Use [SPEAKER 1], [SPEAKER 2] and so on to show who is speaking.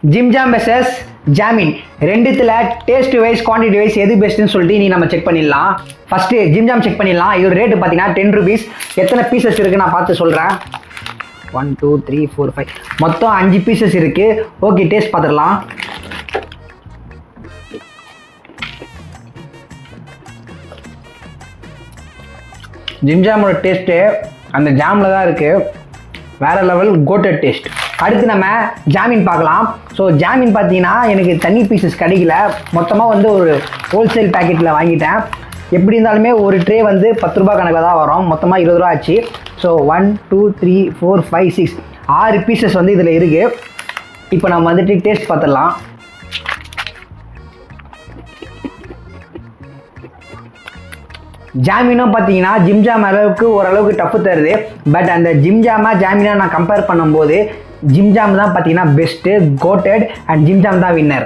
[SPEAKER 1] Gym jam versus ஜாமின் ரெண்டுத்துல taste wise quantity wise எது பெஸ்ட்னு சொல்லிட்டு நீ நம்ம செக் பண்ணிடலாம். ஃபர்ஸ்ட் ஜிம் ஜாம் செக் பண்ணிடலாம். இதோட ரேட்டு பார்த்தீங்கன்னா 10 rupees. எத்தனை பீசஸ் இருக்கு நான் பார்த்து சொல்கிறேன். 1 2 3 4 5 மொத்தம் 5 பீசஸ் இருக்கு. ஓகே, டேஸ்ட் பார்த்துடலாம். ஜிம் ஜாமோட டேஸ்ட்டு அந்த ஜாமில் தான் இருக்குது. வேறு லெவல் கோட்டட் டேஸ்ட். அடுத்து நம்ம ஜாமீன் பார்க்கலாம். ஸோ ஜாமீன் பார்த்தீங்கன்னா எனக்கு தனி பீசஸ் கிடைக்கல, மொத்தமாக வந்து ஒரு ஹோல்சேல் பேக்கெட்டில் வாங்கிட்டேன். எப்படி இருந்தாலுமே ஒரு ட்ரே வந்து 10 ரூபா கணக்கில் தான் வரும், மொத்தமாக 20 ரூபா ஆச்சு. ஸோ 1 2 3 4 5 6 6 பீசஸ் வந்து இதில் இருக்குது. இப்போ நம்ம வந்துட்டு டேஸ்ட் பார்த்துடலாம். ஜாமீனும் பார்த்தீங்கன்னா ஜிம் ஜாம் அளவுக்கு ஓரளவுக்கு டஃப் தருது. பட் அந்த ஜிம் ஜாமினா நான் கம்பேர் பண்ணும்போது ஜிம் ஜாம் தான் பார்த்தீங்கன்னா best, coated and Jim Jam தான் வின்னர்.